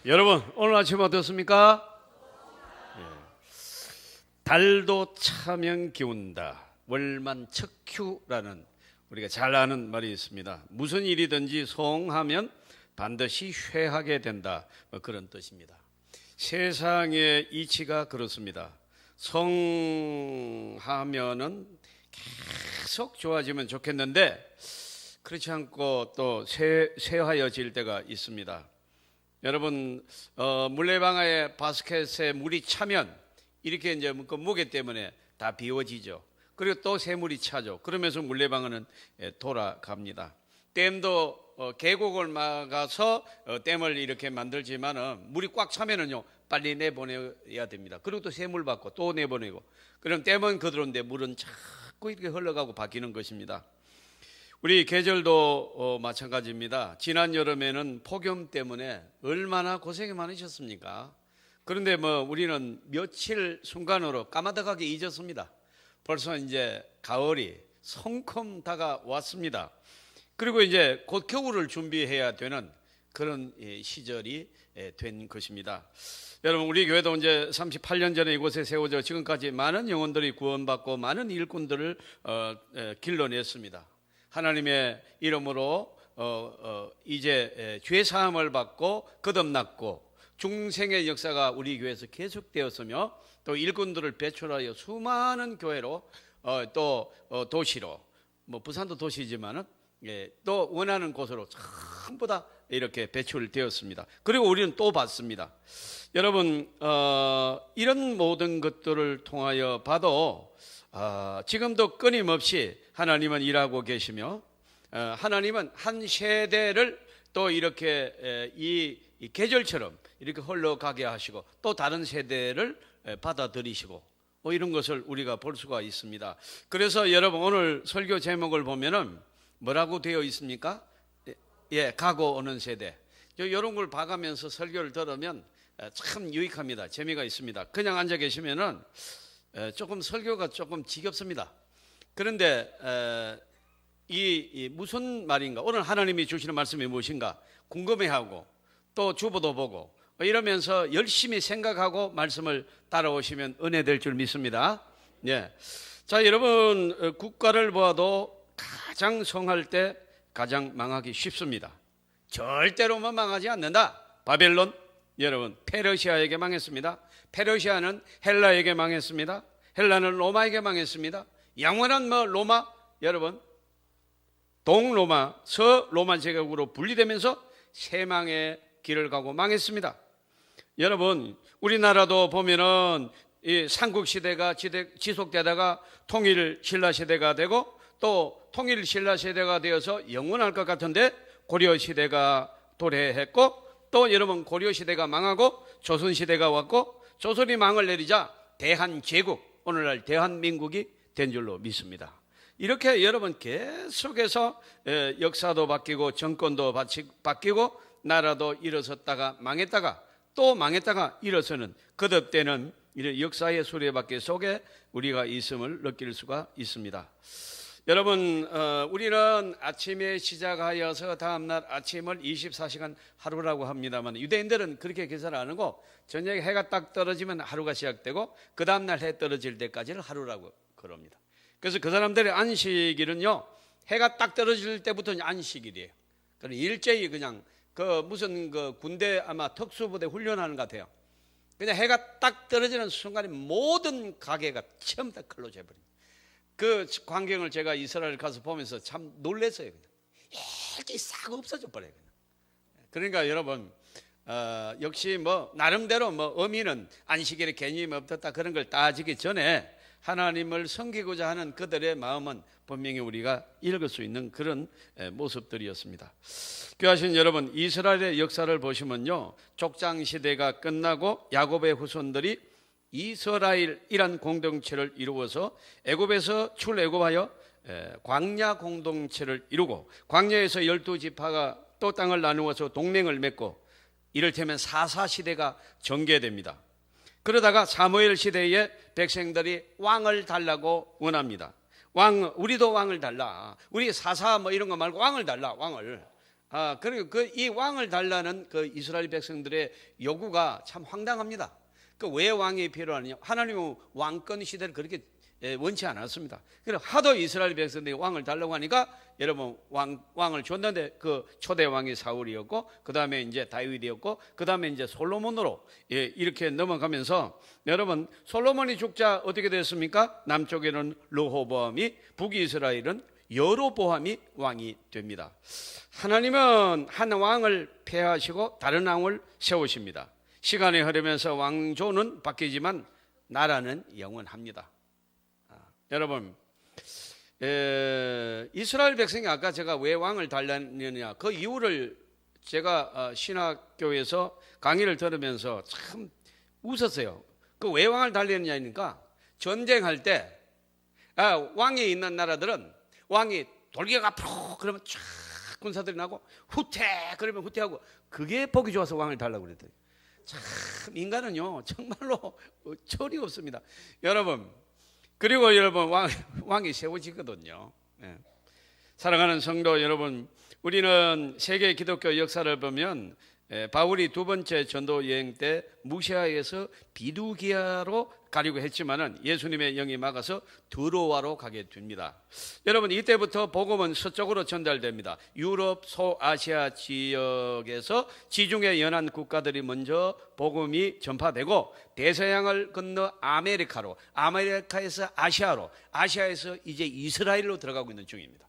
여러분 오늘 아침 어떻습니까? 달도 차면 기운다. 월만척큐라는 우리가 잘 아는 말이 있습니다. 무슨 일이든지 성하면 반드시 쇠하게 된다. 그런 뜻입니다. 세상의 이치가 그렇습니다. 성하면은 계속 좋아지면 좋겠는데 그렇지 않고 또 쇠하여질 때가 있습니다. 여러분 물레방아에 바스켓에 물이 차면 이렇게 이제 그 무게 때문에 다 비워지죠. 그리고 또 새물이 차죠. 그러면서 물레방아는 돌아갑니다. 댐도 계곡을 막아서 댐을 이렇게 만들지만은 물이 꽉 차면은요 빨리 내보내야 됩니다. 그리고 또 새물 받고 또 내보내고, 그럼 댐은 그대로인데 물은 자꾸 이렇게 흘러가고 바뀌는 것입니다. 우리 계절도 마찬가지입니다. 지난 여름에는 폭염 때문에 얼마나 고생이 많으셨습니까? 그런데 우리는 며칠 순간으로 까마득하게 잊었습니다. 벌써 이제 가을이 성큼 다가왔습니다. 그리고 이제 곧 겨울을 준비해야 되는 그런 시절이 된 것입니다. 여러분 우리 교회도 이제 38년 전에 이곳에 세워져 지금까지 많은 영혼들이 구원받고 많은 일꾼들을 길러냈습니다. 하나님의 이름으로 이제 죄 사함을 받고 거듭났고 중생의 역사가 우리 교회에서 계속되었으며 또 일꾼들을 배출하여 수많은 교회로 또 도시로 부산도 도시지만은 또 원하는 곳으로 전부 다 이렇게 배출되었습니다. 그리고 우리는 또 받습니다. 여러분 이런 모든 것들을 통하여 봐도 지금도 끊임없이 하나님은 일하고 계시며 하나님은 한 세대를 또 이렇게 이 계절처럼 이렇게 흘러가게 하시고 또 다른 세대를 받아들이시고 이런 것을 우리가 볼 수가 있습니다. 그래서 여러분 오늘 설교 제목을 보면은 뭐라고 되어 있습니까? 가고 오는 세대. 이런 걸 봐가면서 설교를 들으면 참 유익합니다. 재미가 있습니다. 그냥 앉아 계시면은 조금 설교가 조금 지겹습니다. 그런데 이 무슨 말인가, 오늘 하나님이 주시는 말씀이 무엇인가 궁금해하고 또 주보도 보고 이러면서 열심히 생각하고 말씀을 따라오시면 은혜될 줄 믿습니다. 자, 여러분 국가를 보아도 가장 성할 때 가장 망하기 쉽습니다. 절대로만 망하지 않는다. 바벨론, 여러분 페르시아에게 망했습니다. 페르시아는 헬라에게 망했습니다. 헬라는 로마에게 망했습니다. 영원한 로마, 여러분 동로마, 서로마 제국으로 분리되면서 세망의 길을 가고 망했습니다. 여러분 우리나라도 보면은 이 삼국시대가 지속되다가 통일신라시대가 되고 또 통일신라시대가 되어서 영원할 것 같은데 고려시대가 도래했고 또 여러분 고려시대가 망하고 조선시대가 왔고 조선이 망을 내리자 대한제국, 오늘날 대한민국이 된 줄로 믿습니다. 이렇게 여러분 계속해서 역사도 바뀌고 정권도 바뀌고 나라도 일어섰다가 망했다가 또 망했다가 일어서는 거듭되는 이런 역사의 수레바퀴 속에 우리가 있음을 느낄 수가 있습니다. 여러분 우리는 아침에 시작하여서 다음날 아침을 24시간 하루라고 합니다만 유대인들은 그렇게 계산 안 하고 저녁에 해가 딱 떨어지면 하루가 시작되고 그 다음날 해 떨어질 때까지를 하루라고 그럽니다. 그래서 그 사람들의 안식일은요 해가 딱 떨어질 때부터 안식일이에요. 그럼 일제히 그냥 무슨 군대 아마 특수부대 훈련하는 것 같아요. 그냥 해가 딱 떨어지는 순간에 모든 가게가 전부 다 클로즈 해버립니다. 그 광경을 제가 이스라엘 가서 보면서 참 놀랐어요. 일제히 싹 없어져 버려요. 그러니까 여러분 역시 나름대로 의미는 안식일에 개념이 없었다 그런 걸 따지기 전에 하나님을 섬기고자 하는 그들의 마음은 분명히 우리가 읽을 수 있는 그런 모습들이었습니다. 귀하신 여러분, 이스라엘의 역사를 보시면요 족장 시대가 끝나고 야곱의 후손들이 이스라엘이란 공동체를 이루어서 애굽에서 출애굽하여 광야 공동체를 이루고 광야에서 12지파가 또 땅을 나누어서 동맹을 맺고 이를테면 사사시대가 전개됩니다. 그러다가 사무엘 시대에 백성들이 왕을 달라고 원합니다. 우리도 왕을 달라. 우리 사사 이런 거 말고 왕을 달라, 왕을. 그리고 이 왕을 달라는 그 이스라엘 백성들의 요구가 참 황당합니다. 왜 왕이 필요하느냐? 하나님은 왕권 시대를 그렇게 원치 않았습니다. 그래서 하도 이스라엘 백성들이 왕을 달라고 하니까 여러분 왕을 줬는데 그 초대 왕이 사울이었고 그 다음에 이제 다윗이었고 그 다음에 이제 솔로몬으로 이렇게 넘어가면서 여러분 솔로몬이 죽자 어떻게 됐습니까? 남쪽에는 르호보암이, 북이스라엘은 여로보암이 왕이 됩니다. 하나님은 한 왕을 폐하시고 다른 왕을 세우십니다. 시간이 흐르면서 왕조는 바뀌지만 나라는 영원합니다. 여러분 이스라엘 백성이 아까 제가 왜 왕을 달라느냐 그 이유를 제가 신학교에서 강의를 들으면서 참 웃었어요. 그 왜 왕을 달라느냐니까 전쟁할 때 왕이 있는 나라들은 왕이 돌격 앞으로 그러면 쫙 군사들이 나고 후퇴 그러면 후퇴하고 그게 보기 좋아서 왕을 달라고 그랬더니 참 인간은요 정말로 철이 없습니다. 여러분 그리고 여러분 왕이 세워지거든요. 사랑하는 성도 여러분, 우리는 세계 기독교 역사를 보면 바울이 두 번째 전도 여행 때 무시아에서 비두기아로 가려고 했지만은 예수님의 영이 막아서 드로아로 가게 됩니다. 여러분 이때부터 복음은 서쪽으로 전달됩니다. 유럽, 소아시아 지역에서 지중해 연안 국가들이 먼저 복음이 전파되고 대서양을 건너 아메리카로, 아메리카에서 아시아로, 아시아에서 이제 이스라엘로 들어가고 있는 중입니다.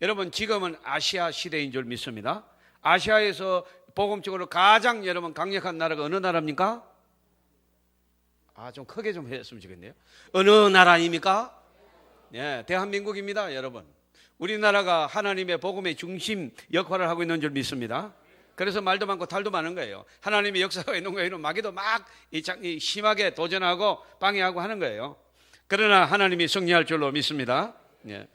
여러분 지금은 아시아 시대인 줄 믿습니다. 아시아에서 복음적으로 가장 여러분 강력한 나라가 어느 나라입니까? 좀 크게 좀 했으면 좋겠네요. 어느 나라입니까? 네, 대한민국입니다, 여러분. 우리나라가 하나님의 복음의 중심 역할을 하고 있는 줄 믿습니다. 그래서 말도 많고 탈도 많은 거예요. 하나님의 역사가 있는 거예요. 마귀도 막 심하게 도전하고 방해하고 하는 거예요. 그러나 하나님이 승리할 줄로 믿습니다. 예.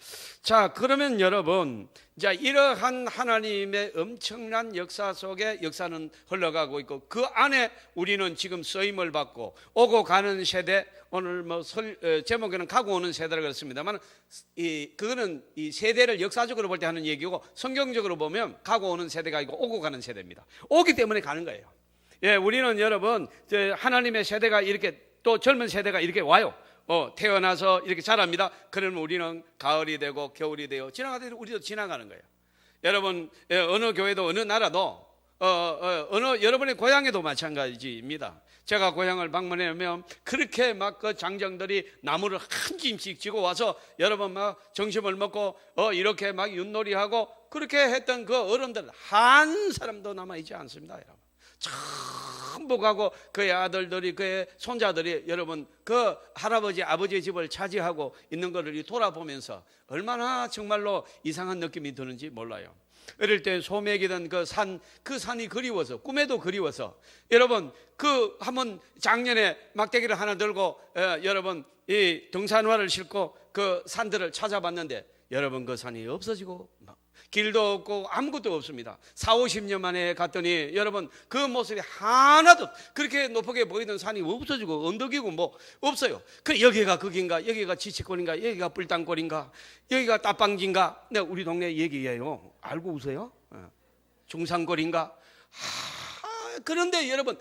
자, 그러면 여러분, 자, 이러한 하나님의 엄청난 역사 속에 역사는 흘러가고 있고 그 안에 우리는 지금 쓰임을 받고 오고 가는 세대, 오늘 제목에는 가고 오는 세대라고 그랬습니다만 그거는 이 세대를 역사적으로 볼 때 하는 얘기고 성경적으로 보면 가고 오는 세대가 아니고 오고 가는 세대입니다. 오기 때문에 가는 거예요. 예, 우리는 여러분 하나님의 세대가 이렇게 또 젊은 세대가 이렇게 와요. 태어나서 이렇게 자랍니다. 그러면 우리는 가을이 되고 겨울이 되어 지나가다 우리도 지나가는 거예요. 여러분 어느 교회도 어느 나라도 어느 여러분의 고향에도 마찬가지입니다. 제가 고향을 방문하면 그렇게 막 그 장정들이 나무를 한 짐씩 지고 와서 여러분 막 점심을 먹고 이렇게 막 윷놀이하고 그렇게 했던 그 어른들 한 사람도 남아있지 않습니다, 여러분. 전부 가고 그의 아들들이 그의 손자들이 여러분 그 할아버지 아버지의 집을 차지하고 있는 것을 돌아보면서 얼마나 정말로 이상한 느낌이 드는지 몰라요. 어릴 때 소맥이던 그 산이 그리워서 꿈에도 그리워서 여러분 그 한번 작년에 막대기를 하나 들고 여러분 이 등산화를 신고 그 산들을 찾아봤는데 여러분 그 산이 없어지고 길도 없고 아무것도 없습니다. 40-50년 만에 갔더니 여러분 그 모습이 하나도 그렇게 높게 보이던 산이 없어지고 언덕이고 뭐 없어요. 그 여기가 거긴가, 여기가 지치골인가, 여기가 뿔땅골인가, 여기가 따빵진가. 네, 우리 동네 얘기예요. 알고 웃어요? 중산골인가. 그런데 여러분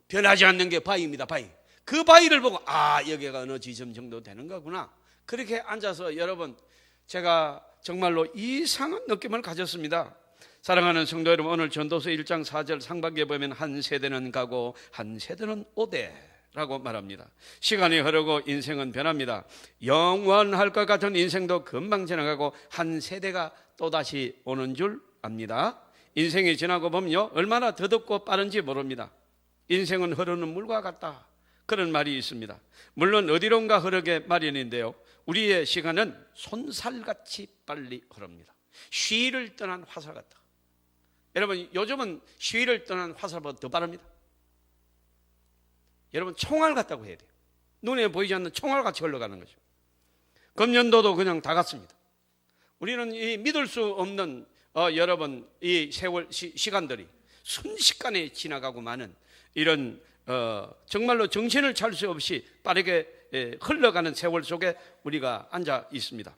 변하지 않는 게 바위입니다. 바위. 그 바위를 보고 여기가 어느 지점 정도 되는 거구나. 그렇게 앉아서 여러분 제가 정말로 이상한 느낌을 가졌습니다. 사랑하는 성도 여러분, 오늘 전도서 1장 4절 상반기에 보면 한 세대는 가고 한 세대는 오되라고 말합니다. 시간이 흐르고 인생은 변합니다. 영원할 것 같은 인생도 금방 지나가고 한 세대가 또다시 오는 줄 압니다. 인생이 지나고 보면요 얼마나 더덥고 빠른지 모릅니다. 인생은 흐르는 물과 같다, 그런 말이 있습니다. 물론 어디론가 흐르게 마련인데요 우리의 시간은 손살같이 빨리 흐릅니다. 쉬를 떠난 화살 같다. 여러분 요즘은 쉬를 떠난 화살보다 더 빠릅니다. 여러분 총알 같다고 해야 돼요. 눈에 보이지 않는 총알같이 흘러가는 거죠. 금년도도 그냥 다 갔습니다. 우리는 이 믿을 수 없는 여러분 이 세월 시간들이 순식간에 지나가고 마는 이런 정말로 정신을 차릴 수 없이 빠르게 흘러가는 세월 속에 우리가 앉아 있습니다.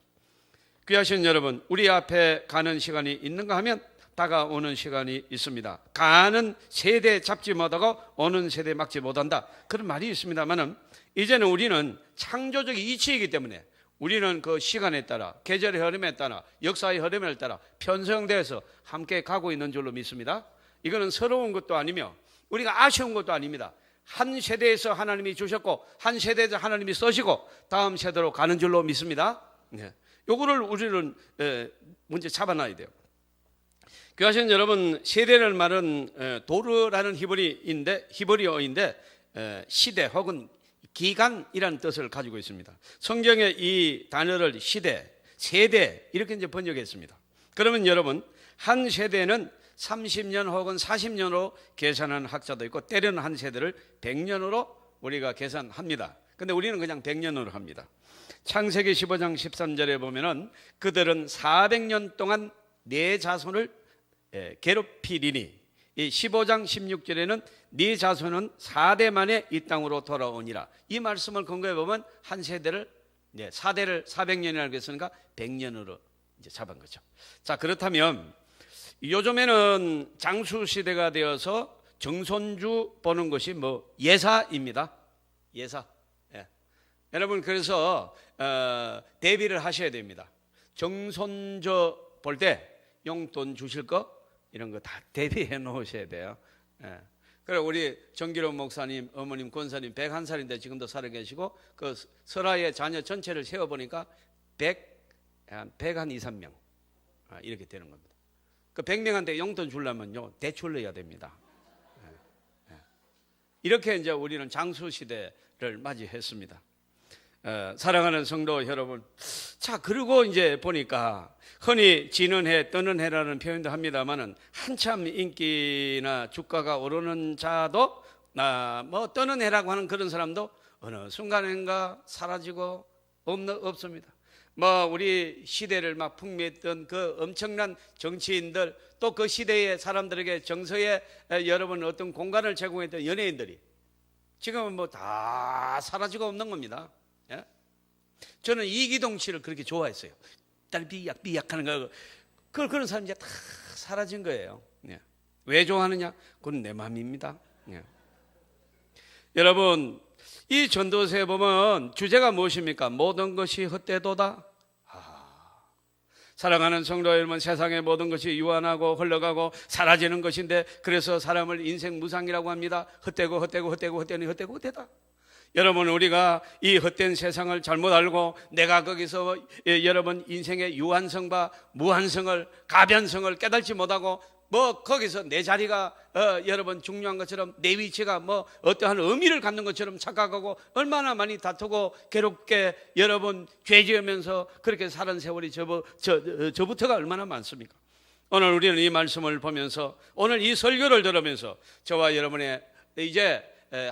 귀하신 여러분, 우리 앞에 가는 시간이 있는가 하면 다가오는 시간이 있습니다. 가는 세대 잡지 못하고 오는 세대 막지 못한다, 그런 말이 있습니다만은, 이제는 우리는 창조적 이치이기 때문에 우리는 그 시간에 따라, 계절의 흐름에 따라, 역사의 흐름에 따라 편성돼서 함께 가고 있는 줄로 믿습니다. 이거는 서러운 것도 아니며 우리가 아쉬운 것도 아닙니다. 한 세대에서 하나님이 주셨고 한 세대에서 하나님이 써시고 다음 세대로 가는 줄로 믿습니다. 요거를 우리는 먼저 잡아놔야 돼요. 교회하시는 여러분, 세대를 말은 도르라는 히브리어인데 시대 혹은 기간이라는 뜻을 가지고 있습니다. 성경에 이 단어를 시대, 세대 이렇게 이제 번역했습니다. 그러면 여러분, 한 세대는 30년 혹은 40년으로 계산하는 학자도 있고, 때로는 한 세대를 100년으로 우리가 계산합니다. 근데 우리는 그냥 100년으로 합니다. 창세기 15장 13절에 보면은 그들은 400년 동안 네 자손을 괴롭히리니, 이 15장 16절에는 네 자손은 4대 만에 이 땅으로 돌아오니라. 이 말씀을 근거해 보면 한 세대를 4대를 400년이라고 했으니까 100년으로 이제 잡은 거죠. 자, 그렇다면 요즘에는 장수 시대가 되어서 정손주 보는 것이 뭐 예사입니다. 예사. 여러분, 그래서 대비를 하셔야 됩니다. 정손주 볼 때 용돈 주실 거 이런 거 다 대비해 놓으셔야 돼요. 그래, 우리 정기로 목사님, 어머님, 권사님 101살인데 지금도 살아계시고, 그 설아의 자녀 전체를 세어보니까 100한 2, 3명 이렇게 되는 겁니다. 그 100명한테 용돈 주려면요, 대출을 내야 됩니다. 이렇게 이제 우리는 장수 시대를 맞이했습니다. 사랑하는 성도 여러분, 자, 그리고 이제 보니까 흔히 지는 해, 떠는 해라는 표현도 합니다만은, 한참 인기나 주가가 오르는 자도 뭐 떠는 해라고 하는 그런 사람도 어느 순간인가 사라지고 없습니다. 뭐 우리 시대를 막 풍미했던 그 엄청난 정치인들, 또 그 시대의 사람들에게 정서에 여러분 어떤 공간을 제공했던 연예인들이 지금은 뭐 다 사라지고 없는 겁니다. 저는 이기동 씨를 그렇게 좋아했어요. 딸 삐약 하는 거, 그런 사람이 이제 다 사라진 거예요. 왜 좋아하느냐? 그건 내 마음입니다. 여러분, 이 전도서에 보면 주제가 무엇입니까? 모든 것이 헛되도다. 사랑하는 성도 여러분, 세상의 모든 것이 유한하고 흘러가고 사라지는 것인데, 그래서 사람을 인생 무상이라고 합니다. 헛되다. 여러분, 우리가 이 헛된 세상을 잘못 알고 내가 거기서 여러분 인생의 유한성과 무한성을, 가변성을 깨닫지 못하고 뭐 거기서 내 자리가 여러분 중요한 것처럼, 내 위치가 뭐 어떠한 의미를 갖는 것처럼 착각하고 얼마나 많이 다투고 괴롭게 여러분 죄 지으면서 그렇게 사는 세월이 저부터가 얼마나 많습니까? 오늘 우리는 이 말씀을 보면서, 오늘 이 설교를 들으면서 저와 여러분의 이제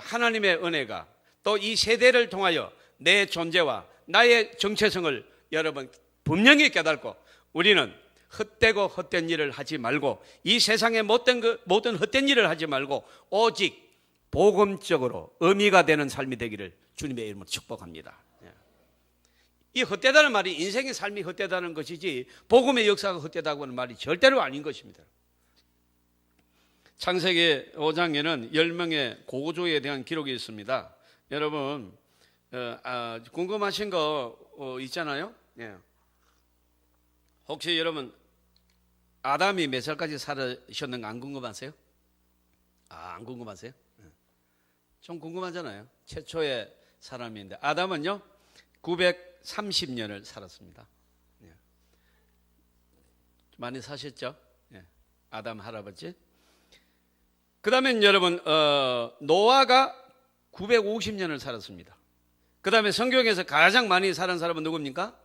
하나님의 은혜가 또 이 세대를 통하여 내 존재와 나의 정체성을 여러분 분명히 깨닫고, 우리는 헛되고 헛된 일을 하지 말고, 이 세상의 모든 헛된 일을 하지 말고 오직 복음적으로 의미가 되는 삶이 되기를 주님의 이름으로 축복합니다. 이 헛되다는 말이 인생의 삶이 헛되다는 것이지 복음의 역사가 헛되다고 하는 말이 절대로 아닌 것입니다. 창세기 5장에는 10명의 고조에 대한 기록이 있습니다. 여러분 궁금하신 거 있잖아요. 혹시 여러분 아담이 몇 살까지 살으셨는가 안 궁금하세요? 안 궁금하세요? 좀 궁금하잖아요. 최초의 사람인데 아담은요 930년을 살았습니다. 많이 사셨죠? 아담 할아버지. 그 다음에 여러분 노아가 950년을 살았습니다. 그 다음에 성경에서 가장 많이 살은 사람은 누굽니까?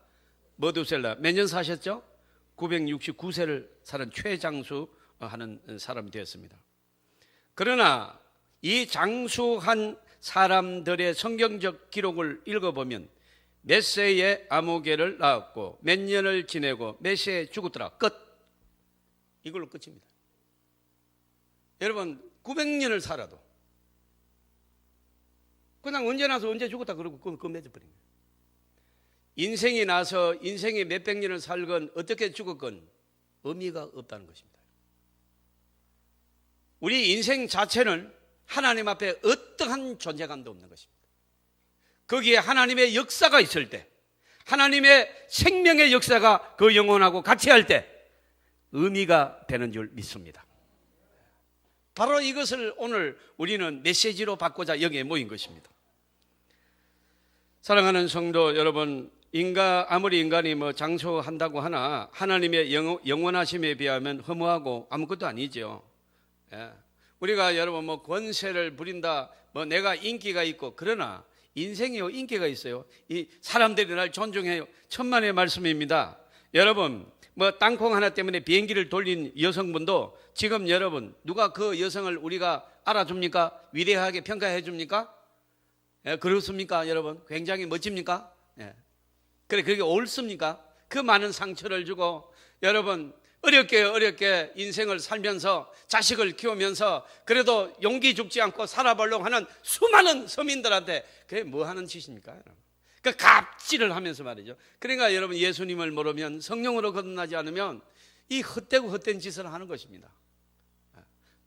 머두셀라. 몇 년 사셨죠? 969세를 살은 최장수하는 사람이 되었습니다. 그러나 이 장수한 사람들의 성경적 기록을 읽어보면 몇 세에 아무개를 낳았고 몇 년을 지내고 몇 세에 죽었더라. 끝. 이걸로 끝입니다. 여러분 900년을 살아도 그냥 언제 나서 언제 죽었다 그러고 끝맺어버린 거예요. 인생이 나서 인생이 몇백 년을 살건 어떻게 죽었건 의미가 없다는 것입니다. 우리 인생 자체는 하나님 앞에 어떠한 존재감도 없는 것입니다. 거기에 하나님의 역사가 있을 때, 하나님의 생명의 역사가 그 영혼하고 같이 할 때 의미가 되는 줄 믿습니다. 바로 이것을 오늘 우리는 메시지로 받고자 여기에 모인 것입니다. 사랑하는 성도 여러분, 아무리 인간이 장수한다고 하나 하나님의 영원하심에 비하면 허무하고 아무것도 아니죠. 우리가 여러분 권세를 부린다, 내가 인기가 있고, 그러나 인생이요 인기가 있어요. 이 사람들이 날 존중해요. 천만의 말씀입니다. 여러분, 땅콩 하나 때문에 비행기를 돌린 여성분도 지금 여러분 누가 그 여성을 우리가 알아줍니까? 위대하게 평가해 줍니까? 그렇습니까 여러분? 굉장히 멋집니까? 그래, 그게 옳습니까? 그 많은 상처를 주고 여러분 어렵게 인생을 살면서 자식을 키우면서 그래도 용기 죽지 않고 살아보려고 하는 수많은 서민들한테 그게 뭐 하는 짓입니까? 여러분? 그 갑질을 하면서 말이죠. 그러니까 여러분 예수님을 모르면, 성령으로 거듭나지 않으면 이 헛되고 헛된 짓을 하는 것입니다.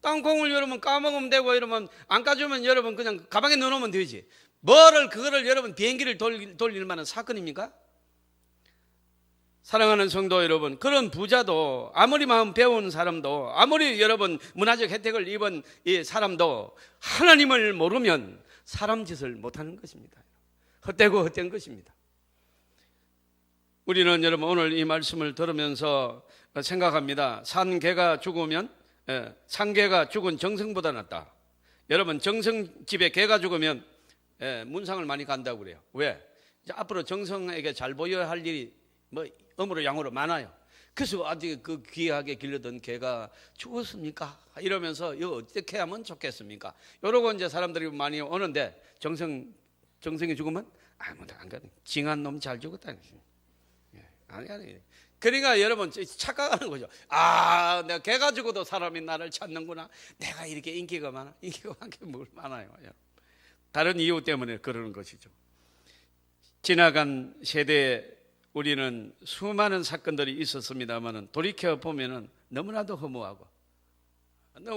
땅콩을 여러분 까먹으면 되고, 이러면 안 까주면 여러분 그냥 가방에 넣어놓으면 되지. 그거를 여러분 비행기를 돌릴 만한 사건입니까? 사랑하는 성도 여러분, 그런 부자도, 아무리 마음 배운 사람도, 아무리 여러분 문화적 혜택을 입은 이 사람도 하나님을 모르면 사람 짓을 못하는 것입니다. 헛되고 헛된 것입니다. 우리는 여러분 오늘 이 말씀을 들으면서 생각합니다. 산 개가 죽으면 산개가 죽은 정성보다 낫다. 여러분 정성집에 개가 죽으면 문상을 많이 간다고 그래요. 왜? 이제 앞으로 정성에게 잘 보여야 할 일이 어무로 양으로 많아요. 그래서 아직 그 귀하게 길러던 개가 죽었습니까? 이러면서 이거 어떻게 하면 좋겠습니까? 이러고 이제 사람들이 많이 오는데 정성이 죽으면 아무도 안 가네. 징한 놈 잘 죽었다. 아니. 그러니까 여러분 착각하는 거죠. 내가 개가 죽어도 사람이 나를 찾는구나. 내가 이렇게 인기가 많아. 인기가 많아요. 다른 이유 때문에 그러는 것이죠. 지나간 세대에 우리는 수많은 사건들이 있었습니다만 돌이켜 보면은 너무나도 허무하고,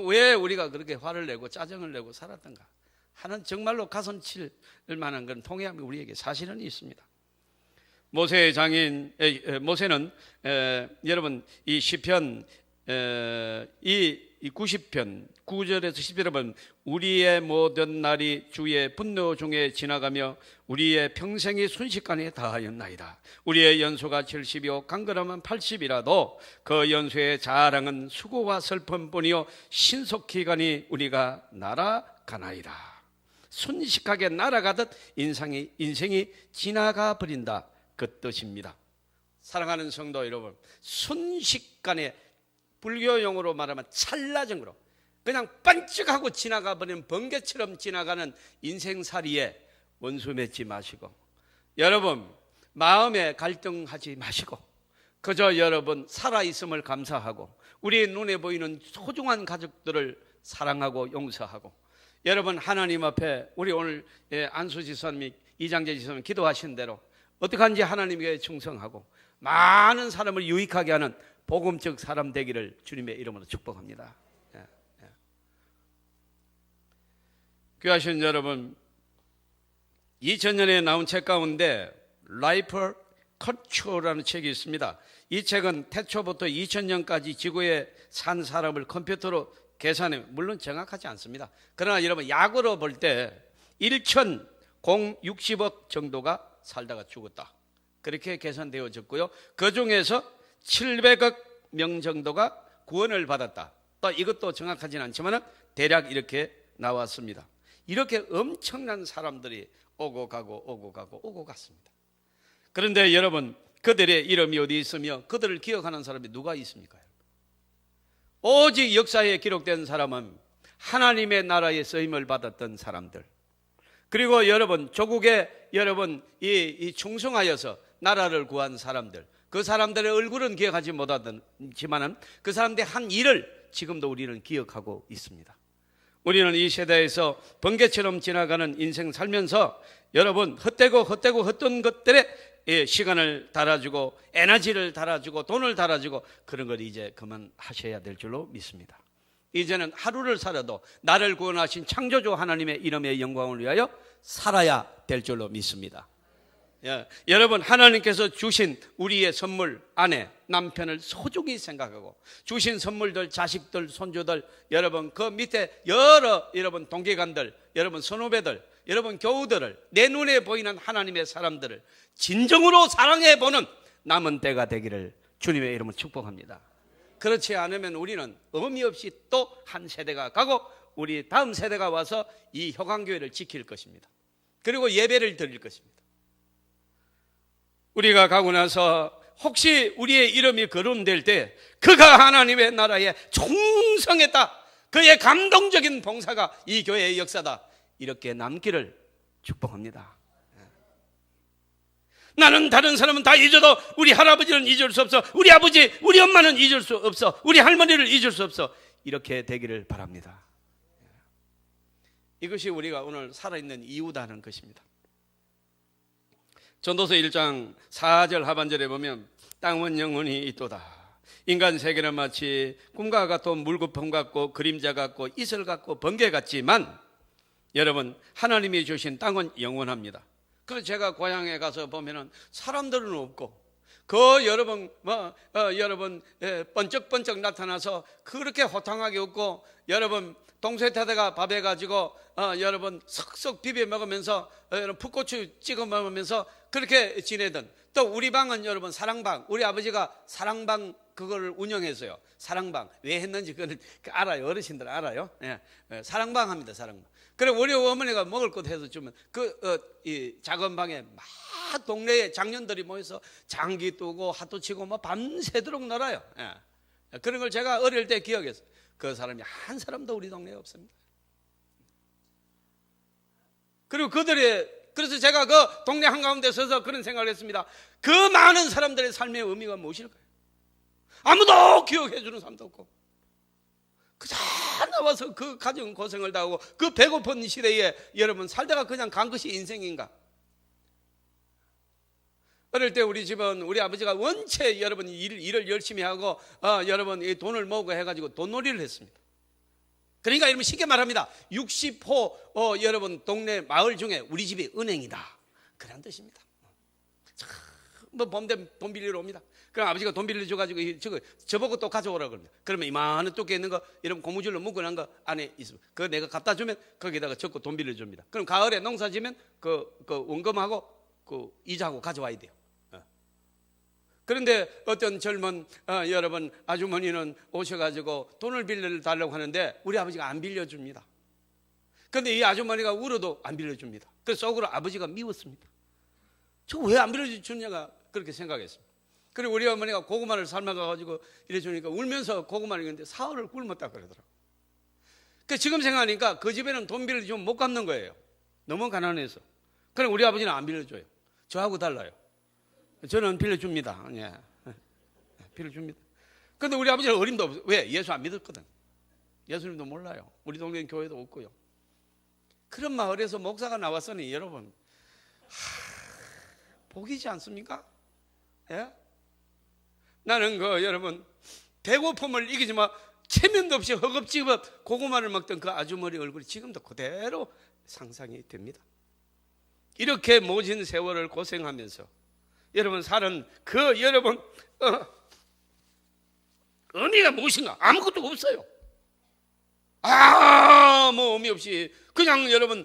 왜 우리가 그렇게 화를 내고 짜증을 내고 살았던가 하는 정말로 가슴 칠 만한 건 통해하면 우리에게 사실은 있습니다. 모세의 장인 모세는 여러분 이 시편 이 90편 9절에서 11절에 보면 우리의 모든 날이 주의 분노 중에 지나가며 우리의 평생이 순식간에 다하였나이다. 우리의 연소가 70이요 강건하면 80이라도 그 연소의 자랑은 수고와 슬픔뿐이요 신속히 가니 우리가 날아가나이다. 순식하게 날아가듯 인생이 지나가 버린다, 그 뜻입니다. 사랑하는 성도 여러분, 순식간에 불교용어로 말하면 찰나정으로 그냥 반짝하고 지나가 버리는 번개처럼 지나가는 인생살이에 원수 맺지 마시고, 여러분 마음에 갈등하지 마시고 그저 여러분 살아있음을 감사하고 우리의 눈에 보이는 소중한 가족들을 사랑하고 용서하고, 여러분 하나님 앞에 우리 오늘 안수 지사님이 이장재 지사님 기도하신 대로 어떻게 하는지 하나님께 충성하고 많은 사람을 유익하게 하는 복음적 사람 되기를 주님의 이름으로 축복합니다. 귀하신 여러분, 2000년에 나온 책 가운데 라이프 컬처라는 책이 있습니다. 이 책은 태초부터 2000년까지 지구에 산 사람을 컴퓨터로 계산해, 물론 정확하지 않습니다. 그러나 여러분 약으로 볼 때 1,060억 정도가 살다가 죽었다, 그렇게 계산되어졌고요. 그 중에서 700억 명 정도가 구원을 받았다. 또 이것도 정확하진 않지만 대략 이렇게 나왔습니다. 이렇게 엄청난 사람들이 오고 가고 갔습니다. 그런데 여러분 그들의 이름이 어디 있으며 그들을 기억하는 사람이 누가 있습니까? 오직 역사에 기록된 사람은 하나님의 나라에 쓰임을 받았던 사람들, 그리고 여러분 조국에 여러분 이 충성하여서 나라를 구한 사람들, 그 사람들의 얼굴은 기억하지 못하지만 그 사람들의 한 일을 지금도 우리는 기억하고 있습니다. 우리는 이 세대에서 번개처럼 지나가는 인생 살면서 여러분 헛되고 헛된 것들에 시간을 달아주고 에너지를 달아주고 돈을 달아주고 그런 걸 이제 그만하셔야 될 줄로 믿습니다. 이제는 하루를 살아도 나를 구원하신 창조주 하나님의 이름의 영광을 위하여 살아야 될 줄로 믿습니다. 예, 여러분, 하나님께서 주신 우리의 선물, 아내, 남편을 소중히 생각하고 주신 선물들, 자식들, 손주들, 여러분 그 밑에 여러분 동기간들, 여러분 선후배들, 여러분 교우들을, 내 눈에 보이는 하나님의 사람들을 진정으로 사랑해보는 남은 때가 되기를 주님의 이름으로 축복합니다. 그렇지 않으면 우리는 의미 없이 또 한 세대가 가고 우리 다음 세대가 와서 이 효강교회를 지킬 것입니다. 그리고 예배를 드릴 것입니다. 우리가 가고 나서 혹시 우리의 이름이 거론될 때 그가 하나님의 나라에 충성했다, 그의 감동적인 봉사가 이 교회의 역사다, 이렇게 남기를 축복합니다. 나는 다른 사람은 다 잊어도 우리 할아버지는 잊을 수 없어, 우리 아버지, 우리 엄마는 잊을 수 없어, 우리 할머니를 잊을 수 없어, 이렇게 되기를 바랍니다. 이것이 우리가 오늘 살아있는 이유다는 것입니다. 전도서 1장 4절 하반절에 보면 땅은 영원히 있도다. 인간 세계는 마치 꿈과 같고 물거품 같고 그림자 같고 이슬 같고 번개 같지만 여러분, 하나님이 주신 땅은 영원합니다. 그래서 제가 고향에 가서 보면은 사람들은 없고 그 여러분 여러분 번쩍번쩍 나타나서 그렇게 호탕하게 웃고 여러분 동세타대가 밥해 가지고 여러분 석석 비벼 먹으면서 여러분 풋고추 찍어 먹으면서 그렇게 지내던, 또 우리 방은 여러분 사랑방, 우리 아버지가 사랑방 그걸 운영했어요. 사랑방 왜 했는지 그거는 알아요. 어르신들 알아요. 예, 사랑방 합니다. 사랑방. 그래 우리 어머니가 먹을 것 해서 주면 이 작은 방에 막 동네에 장년들이 모여서 장기 뜨고 하도 치고 뭐 밤새도록 놀아요. 예. 그런 걸 제가 어릴 때 기억했어요. 그 사람이 한 사람도 우리 동네에 없습니다. 그리고 그래서 제가 그 동네 한가운데 서서 그런 생각을 했습니다. 그 많은 사람들의 삶의 의미가 무엇일까요? 아무도 기억해 주는 사람도 없고 그저 나와서 그 가정 고생을 다하고 그 배고픈 시대에 여러분 살다가 그냥 간 것이 인생인가? 어릴 때 우리 집은 우리 아버지가 원체 여러분 일을 열심히 하고 여러분 이 돈을 모으고 해가지고 돈놀이를 했습니다. 그러니까 여러분 쉽게 말합니다. 60호 여러분 동네 마을 중에 우리 집이 은행이다, 그런 뜻입니다. 뭐 봄되면 돈 빌리러 옵니다. 그럼 아버지가 돈 빌려줘가지고 저보고 또 가져오라 그럽니다. 그러면 이만한 두께 있는 거 이런 고무줄로 묶어놓은 거 안에 있으면 그거 내가 갖다 주면 거기다가 적고 돈 빌려줍니다. 그럼 가을에 농사 지면 그 원금하고 그 이자하고 가져와야 돼요. 그런데 어떤 젊은 여러분 아주머니는 오셔가지고 돈을 빌려달라고 하는데 우리 아버지가 안 빌려줍니다. 그런데 이 아주머니가 울어도 안 빌려줍니다. 그래서 속으로 아버지가 미웠습니다. 저 왜 안 빌려주냐가 그렇게 생각했습니다. 그리고 우리 어머니가 고구마를 삶아가지고 이래주니까 울면서 고구마를 있는데 사흘을 굶었다 그러더라고요. 그러니까 지금 생각하니까 그 집에는 돈 빌려주면 못 갚는 거예요. 너무 가난해서. 그럼 우리 아버지는 안 빌려줘요. 저하고 달라요. 저는 빌려줍니다. 예. 빌려줍니다. 그런데 우리 아버지는 어림도 없어요. 왜? 예수 안 믿었거든. 예수님도 몰라요. 우리 동네 교회도 없고요. 그런 마을에서 목사가 나왔으니 여러분 복이지 않습니까? 예? 나는 여러분 배고픔을 이기지만 체면도 없이 허겁지겁 고구마를 먹던 그 아주머니 얼굴이 지금도 그대로 상상이 됩니다. 이렇게 모진 세월을 고생하면서 여러분 사는 그 여러분 의미가 무엇인가? 아무것도 없어요. 뭐 의미 없이 그냥 여러분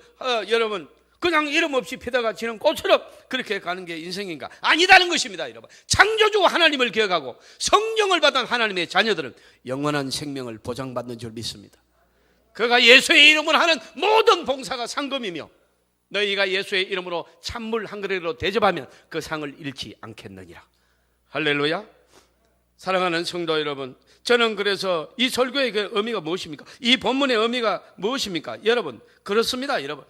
그냥 이름 없이 피다가 지는 꽃처럼 그렇게 가는 게 인생인가? 아니다는 것입니다. 여러분, 창조주 하나님을 기억하고 성령을 받은 하나님의 자녀들은 영원한 생명을 보장받는 줄 믿습니다. 그가 예수의 이름으로 하는 모든 봉사가 상금이며 너희가 예수의 이름으로 찬물 한 그릇으로 대접하면 그 상을 잃지 않겠느니라. 할렐루야. 사랑하는 성도 여러분, 저는 그래서 이 설교의 그 의미가 무엇입니까? 이 본문의 의미가 무엇입니까? 여러분, 그렇습니다. 여러분,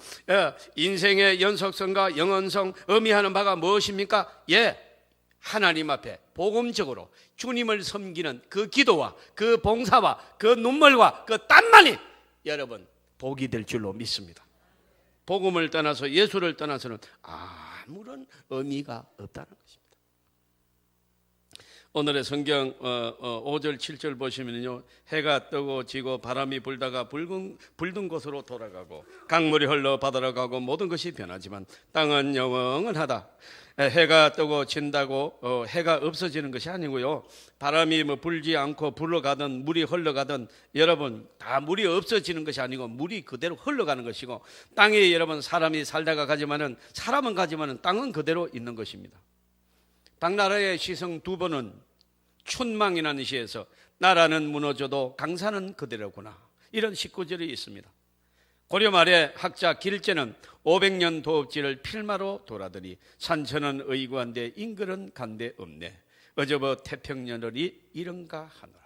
인생의 연속성과 영원성 의미하는 바가 무엇입니까? 하나님 앞에 복음적으로 주님을 섬기는 그 기도와 그 봉사와 그 눈물과 그 땀만이 여러분 복이 될 줄로 믿습니다. 복음을 떠나서 예수를 떠나서는 아무런 의미가 없다는 것입니다. 오늘의 성경 5절 7절 보시면요, 해가 뜨고 지고 바람이 불다가 불던 곳으로 돌아가고 강물이 흘러 바다로 가고 모든 것이 변하지만 땅은 영원하다. 해가 뜨고 진다고 해가 없어지는 것이 아니고요, 바람이 불지 않고 불러가든 물이 흘러가든 여러분 다 물이 없어지는 것이 아니고 물이 그대로 흘러가는 것이고, 땅에 여러분 사람이 살다가 가지만은 사람은 가지만은 땅은 그대로 있는 것입니다. 당나라의 시성 두 번은 춘망이라는 시에서 나라는 무너져도 강산은 그대로구나, 이런 19절이 있습니다. 고려 말에 학자 길재는 500년 도읍지를 필마로 돌아더니 산천은 의구한데 인글은 간데 없네. 어저버 태평년월이 이런가 하노라.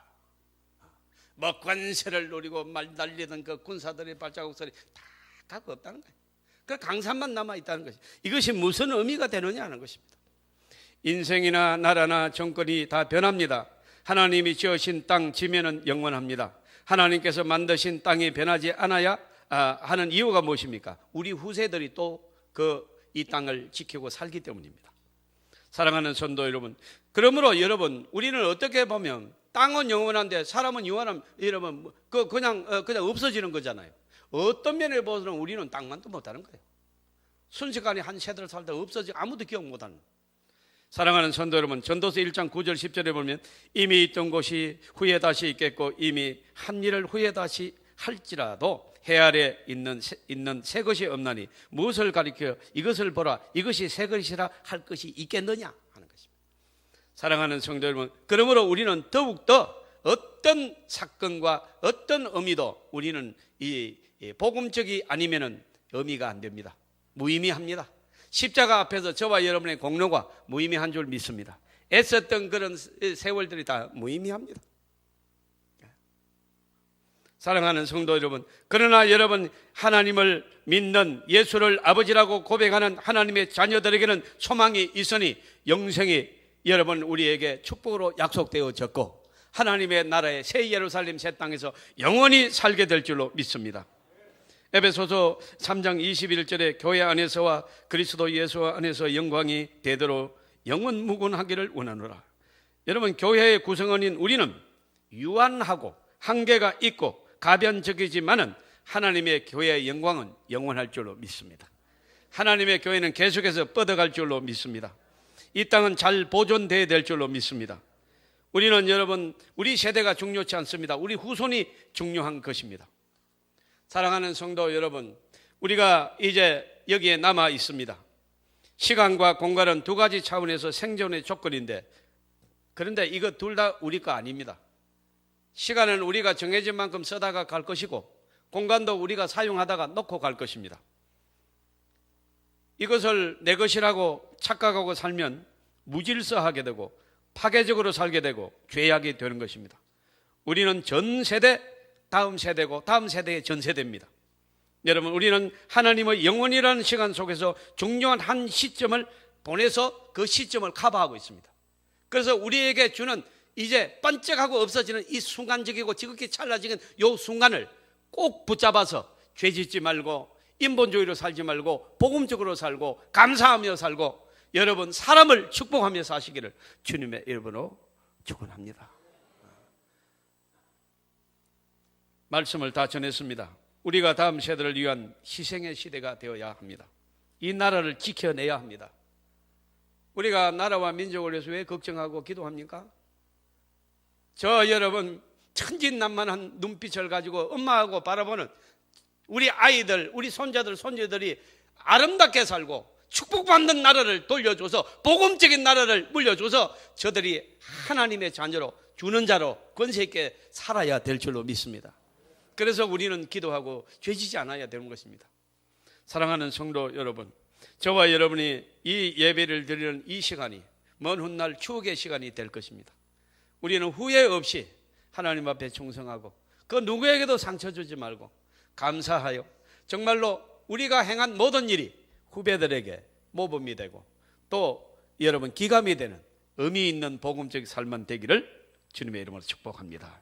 뭐 관세를 노리고 말 날리던 그 군사들의 발자국 소리 다 없다는 거예요. 그 강산만 남아 있다는 것이, 이것이 무슨 의미가 되느냐 하는 것입니다. 인생이나 나라나 정권이 다 변합니다. 하나님이 지으신 땅 지면은 영원합니다. 하나님께서 만드신 땅이 변하지 않아야 하는 이유가 무엇입니까? 우리 후세들이 또 이 땅을 지키고 살기 때문입니다. 사랑하는 성도 여러분, 그러므로 여러분 우리는 어떻게 보면 땅은 영원한데 사람은 영원함, 여러분 그냥 없어지는 거잖아요. 어떤 면에 보서는 우리는 땅만도 못하는 거예요. 순식간에 한 세대를 살다 없어지고 아무도 기억 못하는. 사랑하는 성도 여러분, 전도서 1장 9절 10절에 보면 이미 있던 곳이 후에 다시 있겠고 이미 한 일을 후에 다시 할지라도 해 아래 있는 새 것이 없나니 무엇을 가리켜 이것을 보라 이것이 새 것이라 할 것이 있겠느냐 하는 것입니다. 사랑하는 성도 여러분, 그러므로 우리는 더욱더 어떤 사건과 어떤 의미도 우리는 이 복음적이 아니면은 의미가 안 됩니다. 무의미합니다. 십자가 앞에서 저와 여러분의 공로가 무의미한 줄 믿습니다. 애썼던 그런 세월들이 다 무의미합니다. 사랑하는 성도 여러분, 그러나 여러분 하나님을 믿는, 예수를 아버지라고 고백하는 하나님의 자녀들에게는 소망이 있으니 영생이 여러분 우리에게 축복으로 약속되어졌고 하나님의 나라의 새 예루살렘 새 땅에서 영원히 살게 될 줄로 믿습니다. 에베소서 3장 21절에 교회 안에서와 그리스도 예수 안에서 영광이 되도록 영원무궁하기를 원하노라. 여러분 교회의 구성원인 우리는 유한하고 한계가 있고 가변적이지만은 하나님의 교회의 영광은 영원할 줄로 믿습니다. 하나님의 교회는 계속해서 뻗어갈 줄로 믿습니다. 이 땅은 잘 보존되어야 될 줄로 믿습니다. 우리는 여러분 우리 세대가 중요치 않습니다. 우리 후손이 중요한 것입니다. 사랑하는 성도 여러분, 우리가 이제 여기에 남아 있습니다. 시간과 공간은 두 가지 차원에서 생존의 조건인데, 그런데 이거 둘 다 우리 거 아닙니다. 시간은 우리가 정해진 만큼 쓰다가 갈 것이고 공간도 우리가 사용하다가 놓고 갈 것입니다. 이것을 내 것이라고 착각하고 살면 무질서하게 되고 파괴적으로 살게 되고 죄악이 되는 것입니다. 우리는 전 세대, 다음 세대고 다음 세대의 전 세대입니다. 여러분 우리는 하나님의 영원이라는 시간 속에서 중요한 한 시점을 보내서 그 시점을 커버하고 있습니다. 그래서 우리에게 주는 이제 반짝하고 없어지는 이 순간적이고 지극히 찰나적인 이 순간을 꼭 붙잡아서 죄 짓지 말고 인본주의로 살지 말고 복음적으로 살고 감사하며 살고 여러분 사람을 축복하며 사시기를 주님의 이름으로 축원합니다. 말씀을 다 전했습니다. 우리가 다음 세대를 위한 희생의 시대가 되어야 합니다. 이 나라를 지켜내야 합니다. 우리가 나라와 민족을 위해서 왜 걱정하고 기도합니까? 저 여러분 천진난만한 눈빛을 가지고 엄마하고 바라보는 우리 아이들, 우리 손자들, 손녀들이 아름답게 살고 축복받는 나라를 돌려줘서 복음적인 나라를 물려줘서 저들이 하나님의 자녀로 주는 자로 권세 있게 살아야 될 줄로 믿습니다. 그래서 우리는 기도하고 죄지지 않아야 되는 것입니다. 사랑하는 성도 여러분, 저와 여러분이 이 예배를 드리는 이 시간이 먼 훗날 추억의 시간이 될 것입니다. 우리는 후회 없이 하나님 앞에 충성하고 그 누구에게도 상처 주지 말고 감사하여 정말로 우리가 행한 모든 일이 후배들에게 모범이 되고 또 여러분 기감이 되는 의미 있는 복음적 삶만 되기를 주님의 이름으로 축복합니다.